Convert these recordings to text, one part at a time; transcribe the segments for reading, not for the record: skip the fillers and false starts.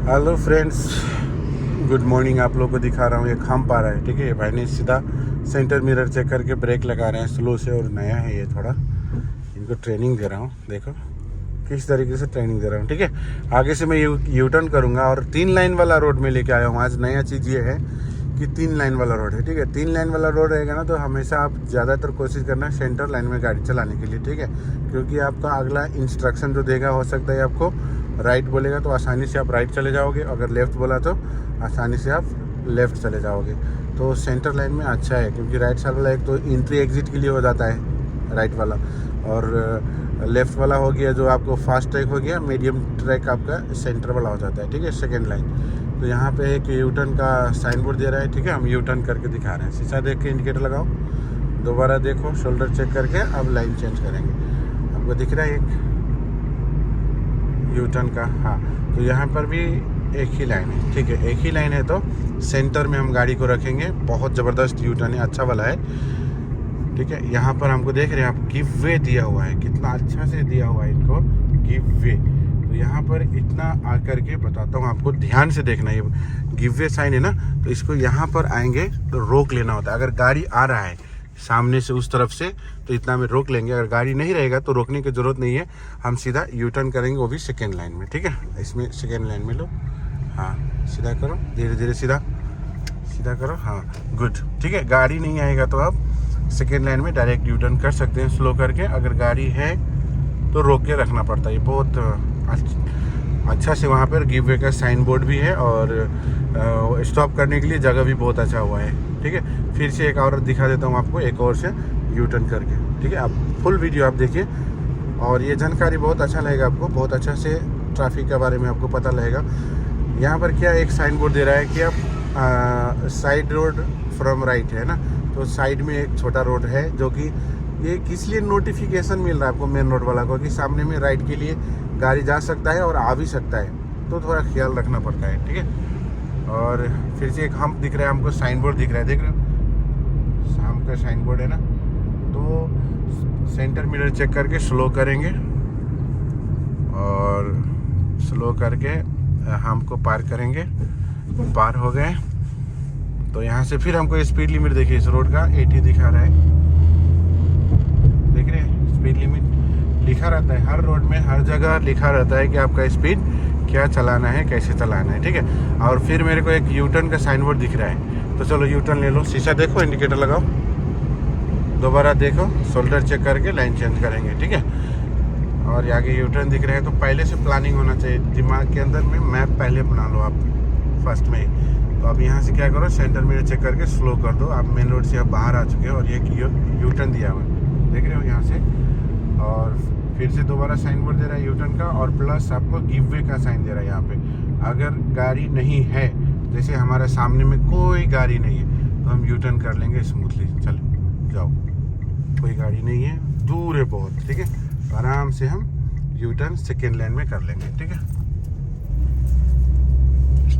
Hello friends, good morning. आप लोगों को दिखा रहा हूँ, एक हम पा रहा है। ठीक है, भाई ने सीधा सेंटर मिरर चेक करके ब्रेक लगा रहे हैं स्लो से, और नया है ये थोड़ा। इनको ट्रेनिंग दे रहा हूँ, देखो किस तरीके से ट्रेनिंग दे रहा हूँ। ठीक है, आगे से मैं यू टर्न करूँगा और 3 लाइन वाला रोड में लेके आया हूँ। आज नया चीज़ ये है कि 3 लाइन वाला रोड है। ठीक है, 3 लाइन वाला रोड रहेगा ना, तो हमेशा आप ज़्यादातर कोशिश करना सेंटर लाइन में गाड़ी चलाने के लिए। ठीक है, क्योंकि आपका अगला इंस्ट्रक्शन जो देगा, हो सकता है आपको राइट बोलेगा तो आसानी से आप राइट चले जाओगे, अगर लेफ़्ट बोला तो आसानी से आप लेफ़्ट चले जाओगे। तो सेंटर लाइन में अच्छा है, क्योंकि राइट साइड वाला एक तो एंट्री एग्जिट के लिए हो जाता है राइट वाला, और लेफ़्ट वाला हो गया जो आपको फास्ट ट्रैक हो गया, मीडियम ट्रैक आपका सेंटर वाला हो जाता है। ठीक है, सेकेंड लाइन। तो यहाँ पे एक यू टर्न का साइन बोर्ड दे रहा है। ठीक है, हम यू टर्न करके दिखा रहे हैं। शीशा देख के इंडिकेटर लगाओ, दोबारा देखो, शोल्डर चेक करके अब लाइन चेंज करेंगे। आपको दिख रहा है एक यू टर्न का। हाँ, तो यहाँ पर भी एक ही लाइन है। ठीक है, एक ही लाइन है, तो सेंटर में हम गाड़ी को रखेंगे। बहुत ज़बरदस्त यू टर्न है, अच्छा वाला है। ठीक है, यहाँ पर हमको देख रहे हैं आप, गिव वे दिया हुआ है, कितना अच्छा से दिया हुआ है इनको, गिव वे। तो यहाँ पर इतना आकर के बताता हूँ आपको, ध्यान से देखना। ये गिव वे साइन है ना, तो इसको यहाँ पर आएंगे तो रोक लेना होता है। अगर गाड़ी आ रहा है सामने से उस तरफ से, तो इतना में रोक लेंगे। अगर गाड़ी नहीं रहेगा तो रोकने की ज़रूरत नहीं है, हम सीधा यू टर्न करेंगे, वो भी सेकेंड लाइन में। ठीक है, इसमें सेकेंड लाइन में लो। हाँ, सीधा करो, धीरे धीरे सीधा सीधा करो। हाँ, गुड। ठीक है, गाड़ी नहीं आएगा तो आप सेकेंड लाइन में डायरेक्ट यू टर्न कर सकते हैं स्लो करके। अगर गाड़ी है तो रोक के रखना पड़ता है। ये बहुत अच्छा से वहाँ पर गिव वे का साइन बोर्ड भी है, और स्टॉप करने के लिए जगह भी बहुत अच्छा हुआ है। ठीक है, फिर से एक और दिखा देता हूँ आपको, एक और से यू टर्न करके। ठीक है, आप फुल वीडियो आप देखिए, और ये जानकारी बहुत अच्छा लगेगा आपको, बहुत अच्छा से ट्रैफिक के बारे में आपको पता लगेगा। यहाँ पर क्या एक साइन बोर्ड दे रहा है कि आप साइड रोड फ्रॉम राइट है ना, तो साइड में एक छोटा रोड है, जो कि ये किस लिए नोटिफिकेशन मिल रहा है आपको मेन रोड वाला को, कि सामने में राइट के लिए गाड़ी जा सकता है और आ भी सकता है, तो थोड़ा ख्याल रखना पड़ता है। ठीक है, और फिर से एक हम्प दिख रहा है हमको, साइन बोर्ड दिख रहा है, देख रहे हो शाम का साइन बोर्ड है ना। तो सेंटर मिरर चेक करके स्लो करेंगे, और स्लो करके हमको पार करेंगे। पार हो गए तो यहाँ से फिर हमको स्पीड लिमिट देखिए, इस रोड का 80 दिखा रहा है, देख रहे हैं। स्पीड लिमिट लिखा रहता है हर रोड में, हर जगह लिखा रहता है कि आपका स्पीड क्या चलाना है, कैसे चलाना है। ठीक है, और फिर मेरे को एक यू टर्न का साइन बोर्ड दिख रहा है, तो चलो यू टर्न ले लो। शीशा देखो, इंडिकेटर लगाओ, दोबारा देखो, शोल्डर चेक करके लाइन चेंज करेंगे। ठीक है, और आगे यू टर्न दिख रहा है, तो पहले से प्लानिंग होना चाहिए दिमाग के अंदर में, मैप पहले बना लो आप फर्स्ट में ही। तो अब यहाँ से क्या करो, सेंटर मिरर चेक करके स्लो कर दो। आप मेन रोड से अब बाहर आ चुके हो, और ये यू टर्न दिया हुआ है, देख रहे हो यहाँ से। और फिर से दोबारा साइन बोर्ड दे रहा है यू टर्न का, और प्लस आपको गिव वे का साइन दे रहा है यहाँ पे। अगर गाड़ी नहीं है, जैसे हमारे सामने में कोई गाड़ी नहीं है, तो हम यू टर्न कर लेंगे स्मूथली। चलो जाओ, कोई गाड़ी नहीं है, दूर है बहुत। ठीक है, आराम से हम यू टर्न सेकेंड लाइन में कर लेंगे। ठीक है,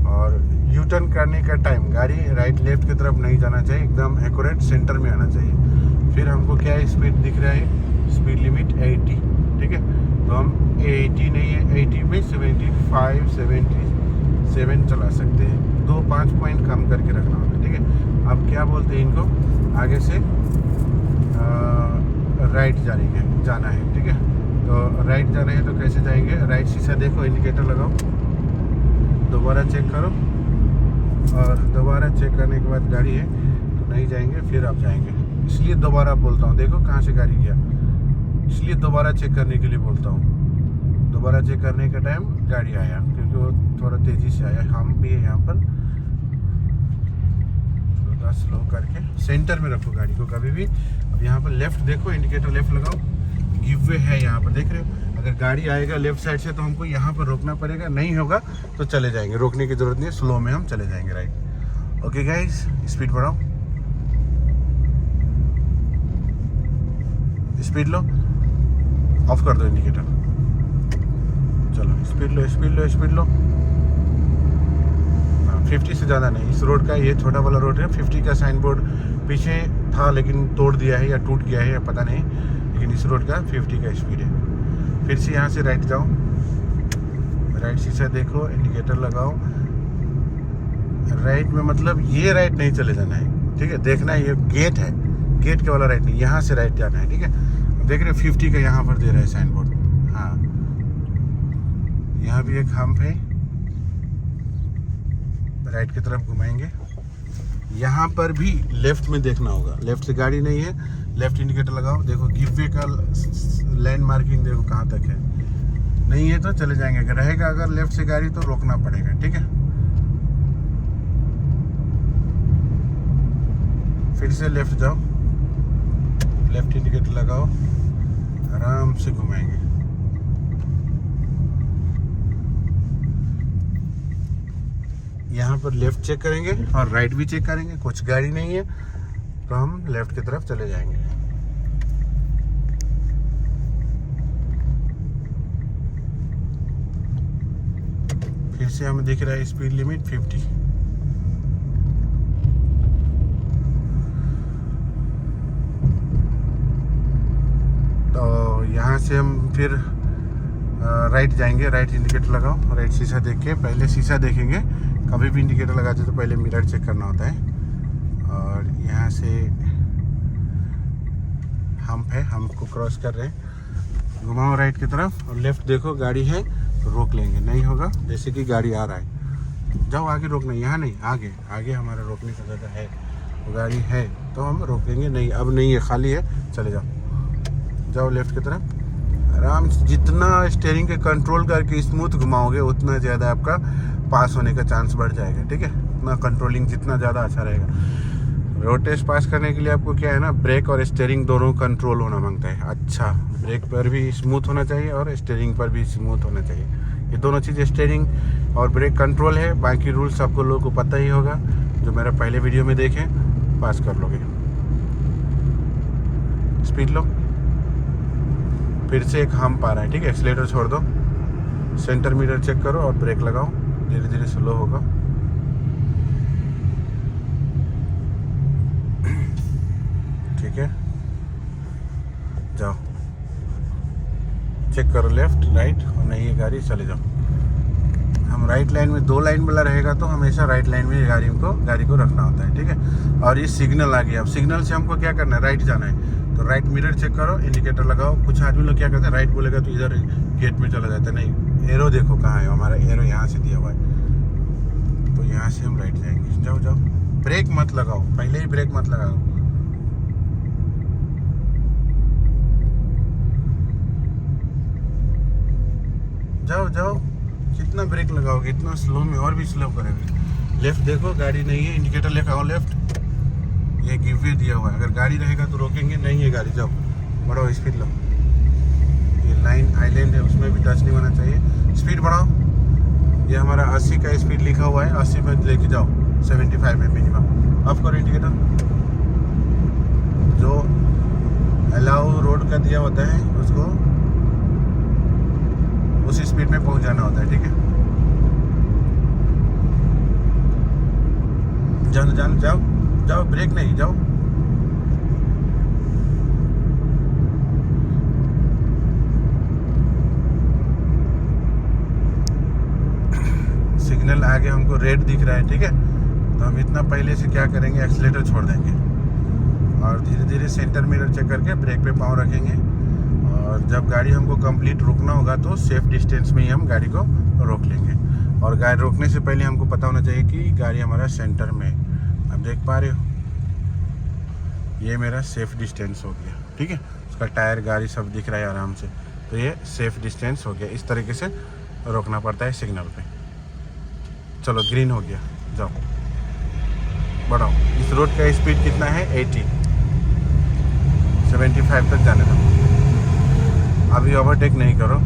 और यू टर्न करने का टाइम गाड़ी राइट लेफ्ट की तरफ नहीं जाना चाहिए, एकदम एक्यूरेट सेंटर में आना चाहिए। फिर हमको क्या स्पीड दिख रहा है, स्पीड लिमिट 80। ठीक है, तो हम 80 नहीं है, 80 में 75 77 चला सकते हैं, 2-5 पॉइंट कम करके रखना होगा। ठीक है, अब क्या बोलते हैं इनको, आगे से राइट जाना है। ठीक है, तो राइट जाना है तो कैसे जाएंगे, राइट शीशा देखो, इंडिकेटर लगाओ, दोबारा चेक करो, और दोबारा चेक करने के बाद गाड़ी है तो नहीं जाएंगे, फिर आप जाएंगे। इसलिए दोबारा बोलता हूँ, देखो कहाँ से गाड़ी गया, इसलिए दोबारा चेक करने के लिए बोलता हूँ। दोबारा चेक करने का टाइम गाड़ी आया, क्योंकि वो थोड़ा तेज़ी से आया। हम भी है यहाँ पर, थोड़ा स्लो करके सेंटर में रखो गाड़ी को कभी भी। अब यहाँ पर लेफ़्ट देखो, इंडिकेटर लेफ़्ट लगाओ, गिव वे है यहाँ पर, देख रहे हो। अगर गाड़ी आएगा लेफ्ट साइड से तो हमको यहाँ पर रोकना पड़ेगा, नहीं होगा तो चले जाएंगे, रोकने की ज़रूरत नहीं है, स्लो में हम चले जाएंगे राइट। ओके गाइस, स्पीड बढ़ाओ, स्पीड लो, ऑफ कर दो इंडिकेटर। चलो स्पीड लो, स्पीड लो, स्पीड लो। 50 से ज़्यादा नहीं, इस रोड का, ये छोटा वाला रोड है। 50 का साइन बोर्ड पीछे था, लेकिन तोड़ दिया है या टूट गया है या पता नहीं, लेकिन इस रोड का 50 का स्पीड है। फिर से यहाँ से राइट जाओ, राइट शीशा देखो, इंडिकेटर लगाओ। राइट में मतलब ये राइट नहीं चले जाना है, ठीक है। देखना है ये गेट है, गेट के वाला राइट नहीं, यहाँ से राइट जाना है, ठीक है। देख रहे 50 का यहाँ पर दे रहा है साइन बोर्ड। हाँ, यहाँ भी एक हम्प है, राइट की तरफ घुमाएंगे। यहाँ पर भी लेफ्ट में देखना होगा, लेफ्ट से गाड़ी नहीं है, लेफ्ट इंडिकेटर लगाओ। देखो गिव वे का लैंड मार्किंग देखो कहाँ तक है, नहीं है तो चले जाएंगे। अगर रहेगा अगर लेफ्ट से गाड़ी तो रोकना पड़ेगा, ठीक है। फिर से लेफ्ट जाओ, लेफ्ट इंडिकेटर लगाओ, आराम से घुमाएंगे। यहाँ पर लेफ्ट चेक करेंगे और राइट भी चेक करेंगे, कुछ गाड़ी नहीं है तो हम लेफ्ट की तरफ चले जाएंगे। फिर से हमें दिख रहा है स्पीड लिमिट 50। तो यहाँ से हम फिर राइट जाएंगे, राइट इंडिकेटर लगाओ, राइट शीशा देख के, पहले शीशा देखेंगे। कभी भी इंडिकेटर लगाते तो पहले मिरर चेक करना होता है। और यहाँ से हम्प है, हम्प को क्रॉस कर रहे हैं। घुमाओ राइट की तरफ और लेफ्ट देखो, गाड़ी है तो रोक लेंगे, नहीं होगा जैसे कि गाड़ी आ रहा है, जाओ आगे रोकना, यहाँ नहीं, आगे आगे हमारा रोकने का जगह है, गाड़ी है तो हम रोकेंगे। नहीं, अब नहीं है, खाली है, चले जाओ, जाओ लेफ्ट की तरफ आराम से। जितना स्टीयरिंग के कंट्रोल करके स्मूथ घुमाओगे उतना ज़्यादा आपका पास होने का चांस बढ़ जाएगा, ठीक है। उतना कंट्रोलिंग जितना ज़्यादा अच्छा रहेगा। रोड टेस्ट पास करने के लिए आपको क्या है ना, ब्रेक और स्टीयरिंग दोनों कंट्रोल होना मांगता है। अच्छा, ब्रेक पर भी स्मूथ होना चाहिए और स्टीयरिंग पर भी स्मूथ होना चाहिए। ये दोनों चीज़ स्टीयरिंग और ब्रेक कंट्रोल है। बाकी रूल्स आपको लोगों को पता ही होगा, जो मेरा पहले वीडियो में देखें पास कर लोगे। स्पीड लो, फिर से एक हम्प आ रहा है, ठीक है। एक्सीलेटर छोड़ दो, सेंटर मिरर चेक करो और ब्रेक लगाओ, धीरे धीरे स्लो होगा। ठीक है, जाओ चेक करो लेफ्ट राइट, और नहीं है गाड़ी, चले जाओ। हम राइट लाइन में, 2 लाइन वाला रहेगा तो हमेशा राइट लाइन में गाड़ी को रखना होता है, ठीक है। और ये सिग्नल आ गया, अब सिग्नल से हमको क्या करना है, राइट जाना है तो राइट मिरर चेक करो, इंडिकेटर लगाओ। कुछ आदमी लोग क्या करते हैं, राइट बोलेगा तो इधर गेट में चला जाता है। नहीं, एरो देखो कहाँ है, हमारा एरो यहाँ से दिया हुआ है, तो यहाँ से हम राइट जाएंगे। जाओ जाओ, ब्रेक मत लगाओ, पहले ही ब्रेक मत लगाओ। जाओ जाओ, कितना ब्रेक लगाओगे इतना स्लो में, और भी स्लो करेंगे। लेफ्ट देखो, गाड़ी नहीं है, इंडिकेटर लेकर आओ लेफ्ट, ये गिव वे दिया हुआ है। अगर गाड़ी रहेगा तो रोकेंगे, नहीं है गाड़ी, जाओ बढ़ाओ स्पीड लो। ये लाइन आइलैंड है, उसमें भी टच नहीं होना चाहिए, स्पीड बढ़ाओ। ये हमारा 80 का स्पीड लिखा हुआ है, 80 में लेके जाओ, 75 में मिनिमम। ऑफ करो इंडिकेटर, जो अलाउ रोड का दिया होता है उसको उसी स्पीड में पहुंचाना होता है, ठीक है। जाओ जाओ जाओ, ब्रेक नहीं, जाओ। सिग्नल आगे हमको रेड दिख रहा है, ठीक है। तो हम इतना पहले से क्या करेंगे, एक्सीलेटर छोड़ देंगे और धीरे धीरे सेंटर मिरर चेक करके ब्रेक पे पाँव रखेंगे। और जब गाड़ी हमको कंप्लीट रुकना होगा तो सेफ डिस्टेंस में ही हम गाड़ी को रोक लेंगे। और गाड़ी रोकने से पहले हमको पता होना चाहिए कि गाड़ी हमारा सेंटर में, आप देख पा रहे हो, ये मेरा सेफ डिस्टेंस हो गया, ठीक है। उसका टायर गाड़ी सब दिख रहा है आराम से, तो ये सेफ डिस्टेंस हो गया। इस तरीके से रोकना पड़ता है सिग्नल पे। चलो ग्रीन हो गया, जाओ बढ़ाओ। इस रोड का स्पीड कितना है, 80, 75 तक जाने दो। अभी ओवरटेक नहीं करो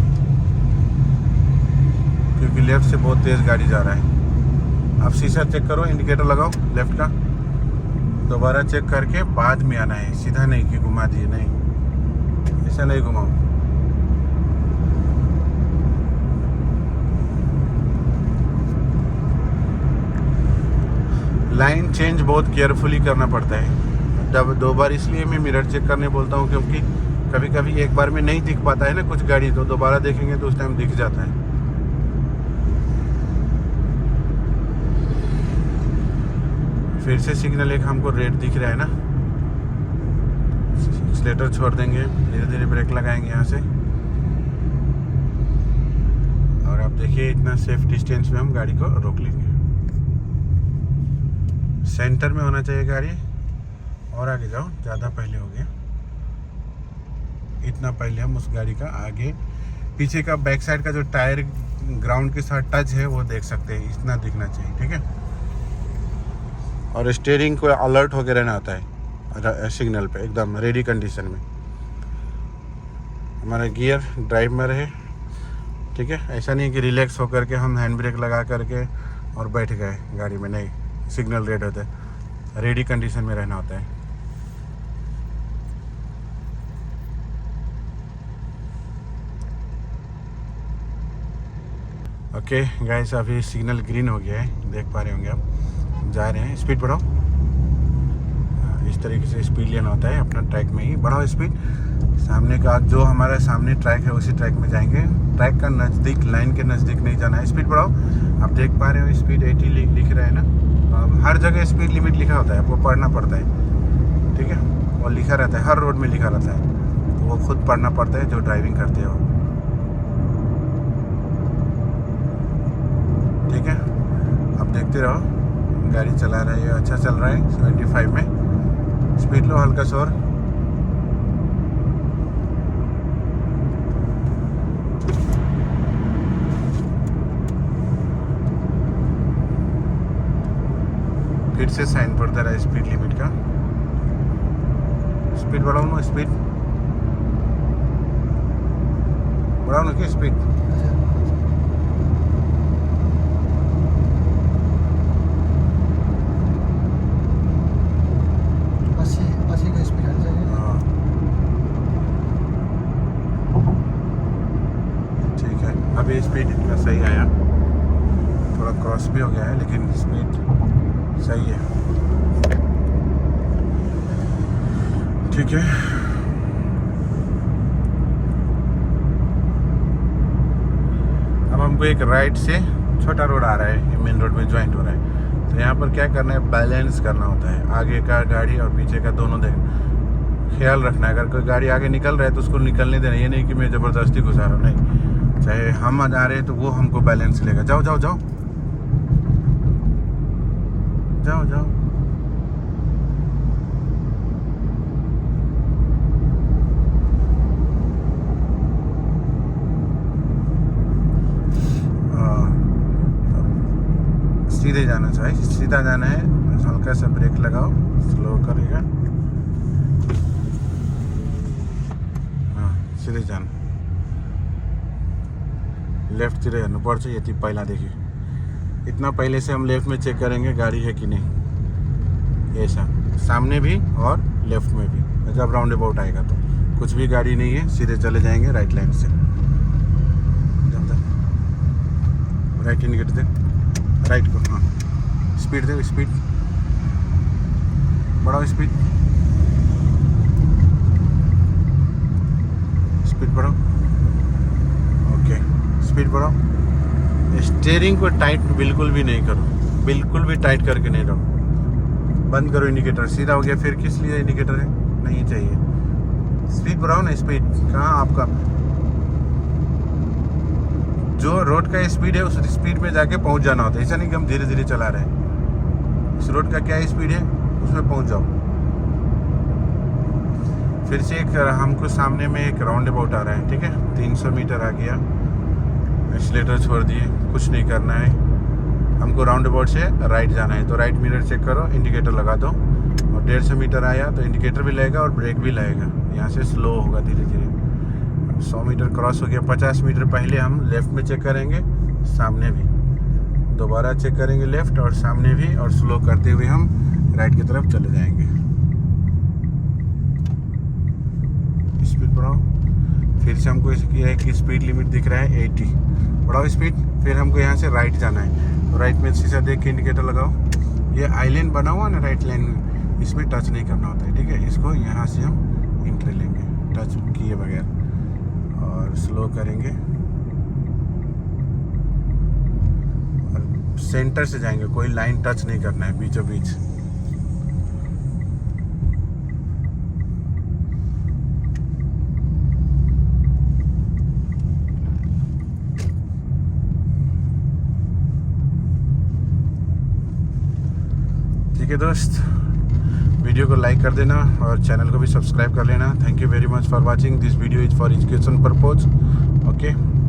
क्योंकि लेफ्ट से बहुत तेज़ गाड़ी जा रहा है। अब शीशा चेक करो, इंडिकेटर लगाओ लेफ्ट का, दोबारा चेक करके बाद में आना है, सीधा नहीं कि घुमा दिए, नहीं, ऐसा नहीं घुमाओ। लाइन चेंज बहुत केयरफुली करना पड़ता है। जब 2 बार इसलिए मैं मिरर चेक करने बोलता हूँ क्योंकि कभी कभी एक बार में नहीं दिख पाता है ना कुछ गाड़ी, तो दोबारा देखेंगे तो उस टाइम दिख जाता है। फिर से सिग्नल एक हमको रेड दिख रहा है ना, एक्सीलेटर छोड़ देंगे, धीरे धीरे ब्रेक लगाएंगे यहाँ से। और आप देखिए इतना सेफ डिस्टेंस में हम गाड़ी को रोक लेंगे। सेंटर में होना चाहिए गाड़ी, और आगे जाओ, ज़्यादा पहले हो गया। इतना पहले हम उस गाड़ी का आगे पीछे का बैक साइड का जो टायर ग्राउंड के साथ टच है वो देख सकते हैं, इतना दिखना चाहिए, ठीक है। और स्टीयरिंग को अलर्ट होकर रहना होता है सिग्नल पे, एकदम रेडी कंडीशन में। हमारा गियर ड्राइव में रहे, ठीक है। ऐसा नहीं कि रिलैक्स होकर के हम हैंड ब्रेक लगा करके और बैठ गए गाड़ी में, नहीं, सिग्नल रेड होता है, रेडी कंडीशन में रहना होता है। ओके गाइस, अभी सिग्नल ग्रीन हो गया है, देख पा रहे होंगे आप। जा रहे हैं, स्पीड बढ़ाओ। इस तरीके से स्पीड लेना होता है अपना ट्रैक में ही, बढ़ाओ स्पीड। सामने का जो हमारा सामने ट्रैक है उसी ट्रैक में जाएंगे, ट्रैक का नज़दीक, लाइन के नज़दीक नहीं जाना है। स्पीड बढ़ाओ। आप देख पा रहे हो स्पीड 80 लिख रहा है ना। हर जगह स्पीड लिमिट लिखा होता है, आपको पढ़ना पड़ता है, ठीक है। वो लिखा रहता है, हर रोड में लिखा रहता है, तो वो खुद पढ़ना पड़ता है जो ड्राइविंग करते हो, ठीक है। आप देखते रहो, गाड़ी चला रहा है, अच्छा चल रहा है 75 में। स्पीड लो हल्का सा और। फिर से साइन पड़ता रहा स्पीड लिमिट का। स्पीड बढ़ाओ ना, स्पीड बढ़ाओ ना, क्या स्पीड। अभी स्पीड इतना सही आया, थोड़ा क्रॉस भी हो गया है लेकिन स्पीड सही है, ठीक है। अब हमको एक राइट से छोटा रोड आ रहा है, मेन रोड में ज्वाइंट हो रहा है, तो यहाँ पर क्या करना है, बैलेंस करना होता है। आगे का गाड़ी और पीछे का दोनों ख्याल रखना है। अगर कोई गाड़ी आगे निकल रहा है तो उसको निकलने देना, ये नहीं कि मैं ज़बरदस्ती घुसा रहा हूँ, नहीं। चाहे हम आ रहे हैं तो वो हमको बैलेंस लेगा। जाओ जाओ जाओ जाओ जाओ। सीधे जाना चाहिए, सीधा जाना है, हल्का सा ब्रेक लगाओ, स्लो करेगा। हाँ, सीधे जाना, लेफ्टतिर हेर्नुपर्छ। यति पहिलादेखि, इतना पहले से हम लेफ्ट में चेक करेंगे गाड़ी है कि नहीं, ऐसा सामने भी और लेफ्ट में भी। जब राउंड अबाउट आएगा तो कुछ भी गाड़ी नहीं है, सीधे चले जाएंगे राइट लाइन से। राइट इंडिकेटर दे, राइट को, हाँ। स्पीड दे, स्पीड बढ़ाओ, स्पीड बढ़ाओ। ओके, स्पीड बढ़ाओ। स्टीयरिंग को टाइट बिल्कुल भी नहीं करो, बिल्कुल भी टाइट करके नहीं रहो। बंद करो इंडिकेटर, सीधा हो गया। फिर किस लिए इंडिकेटर है, नहीं चाहिए। स्पीड बढ़ाओ ना, स्पीड कहाँ आपका, जो रोड का स्पीड है उस स्पीड में जाके पहुंच जाना होता है। ऐसा नहीं कि हम धीरे धीरे चला रहे हैं। इस रोड का क्या स्पीड है उसमें पहुंच जाओ। फिर से एक हमको सामने में एक राउंड अबाउट आ रहा है, ठीक है। 300 मीटर आ गया, एक्सीलेटर छोड़ दिए, कुछ नहीं करना है हमको। राउंड अबाउट से राइट जाना है, तो राइट मिरर चेक करो, इंडिकेटर लगा दो। और 150 मीटर आया तो इंडिकेटर भी लगेगा और ब्रेक भी लगेगा। यहाँ से स्लो होगा धीरे धीरे। 100 मीटर क्रॉस हो गया, 50 मीटर पहले हम लेफ्ट में चेक करेंगे, सामने भी दोबारा चेक करेंगे लेफ्ट और सामने भी, और स्लो करते हुए हम राइट की तरफ चले जाएंगे। स्पीड बढ़ाओ। फिर से हमको इसकी है कि स्पीड लिमिट दिख रहा है 80, बढ़ाओ स्पीड। फिर हमको यहाँ से राइट जाना है, तो राइट में शीशा देख के इंडिकेटर लगाओ। ये आइलैंड बना हुआ ना राइट लाइन में, इसमें टच नहीं करना होता है, ठीक है। इसको यहाँ से हम एंट्री लेंगे टच किए बगैर, और स्लो करेंगे और सेंटर से जाएंगे। कोई लाइन टच नहीं करना है बीचों बीच, ठीक है दोस्त, वीडियो को लाइक कर देना और चैनल को भी सब्सक्राइब कर लेना। Thank you very much for watching this video is for education purpose. Okay.